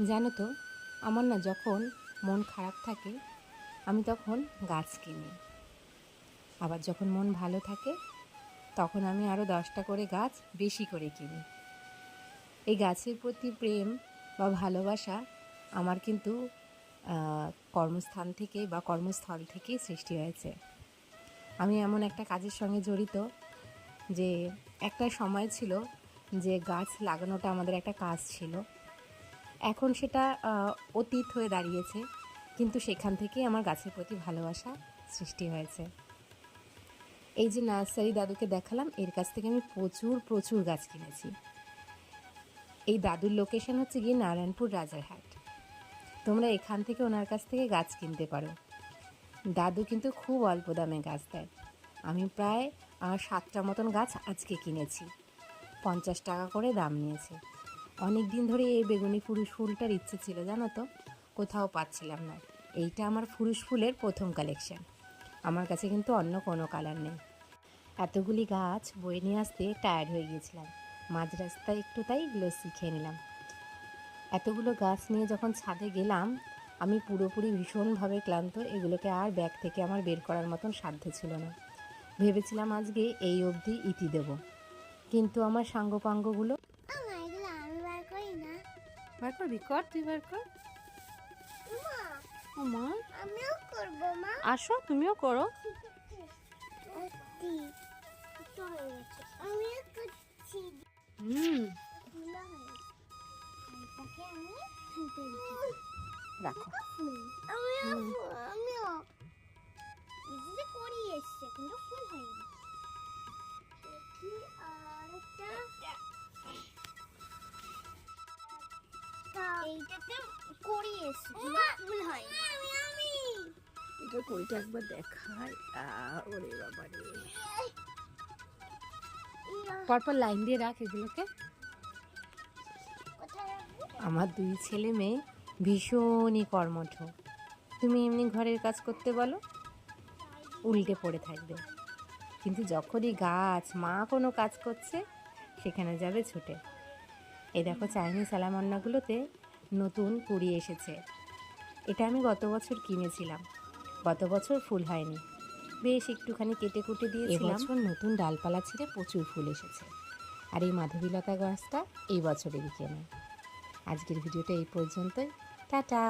জানো তো, আমার না যখন মন খারাপ থাকে আমি তখন গাছ কিনি। আবার যখন মন ভালো থাকে তখন আমি আরও 10টা করে গাছ বেশি করে কিনি। এই গাছের প্রতি প্রেম বা ভালোবাসা আমার কিন্তু কর্মস্থান থেকে বা কর্মস্থল থেকেই সৃষ্টি হয়েছে। আমি এমন একটা কাজের সঙ্গে জড়িত যে একটা সময় ছিল যে গাছ লাগানোটা আমাদের একটা কাজ ছিল। এখন সেটা অতীত হয়ে দাঁড়িয়েছে, কিন্তু সেখান থেকেই আমার গাছের প্রতি ভালোবাসা সৃষ্টি হয়েছে। এই যে নার্সারি দাদুকে দেখালাম, এর কাছ থেকে আমি প্রচুর প্রচুর গাছ কিনেছি। এই দাদুর লোকেশন হচ্ছে গিয়ে নারায়ণপুর রাজারহাট। তোমরা এখান থেকে ওনার কাছ থেকে গাছ কিনতে পারো। দাদু কিন্তু খুব অল্প দামে গাছ দেয়। আমি প্রায় 7টা মতন গাছ আজকে কিনেছি, 50 টাকা করে দাম নিয়েছে। অনেক দিন ধরে এই বেগুনি ফুরুষ ফুলটার ইচ্ছে ছিল, জানো তো, কোথাও পাচ্ছিলাম না। এইটা আমার ফুরুষ ফুলের প্রথম কালেকশন। আমার কাছে কিন্তু অন্য কোনো কালার নেই। এতগুলি গাছ বয়ে নিয়ে আসতে টায়ার্ড হয়ে গিয়েছিলাম, মাঝ রাস্তায় একটু তাই লস্যি খেয়ে নিলাম। এতগুলো গাছ নিয়ে যখন ছাদে গেলাম আমি পুরোপুরি ভীষণভাবে ক্লান্ত। এগুলোকে আর ব্যাগ থেকে আমার বের করার মতন সাধ্য ছিল না। ভেবেছিলাম আজকে এই অবধি ইতি দেব, কিন্তু আমার সাঙ্গপাঙ্গগুলো বার করবি, কর, তুই বার কর। ও মা, আমিও করব মা। আসো তুমিও করো। আমিও করছি। এটাকে আমি ফেলতে দিচ্ছি। রাখো। আমিও এই যে করি এসছে কিন্তু ফুল হয়নি। দেখি আরেকটা এইটাতে করি এসছে কিন্তু ফুল হয়নি। আমি এটা কইটা একবার দেখায়। ওরে বাবা রে, পরপর লাইন দিয়ে রাখ এগুলোকে। কোথায় রাখবো? আমার 2 ছেলে মেয়ে ভীষণই কর্মঠ। তুমি এমনি ঘরের কাজ করতে বলো, উল্টে পড়ে থাকবে। কিন্তু যখনই গাছ মা কোনো কাজ করছে সেখানে যাবে ছুটে। এই দেখো, চাইনিজ সালামান্নাগুলোতে নতুন কুড়ি এসেছে। এটা আমি গত বছর কিনেছিলাম। গত বছর ফুল হয়নি, বেশ একটুখানি কেটে কুটে দিয়েছিলাম। এবছর নতুন ডালপালা ছেড়ে প্রচুর ফুল এসেছে। আর এই মাধবীলতা গাছটা এই বছরেরই কেনা। আজকের ভিডিওটা এই পর্যন্তই। টাটা।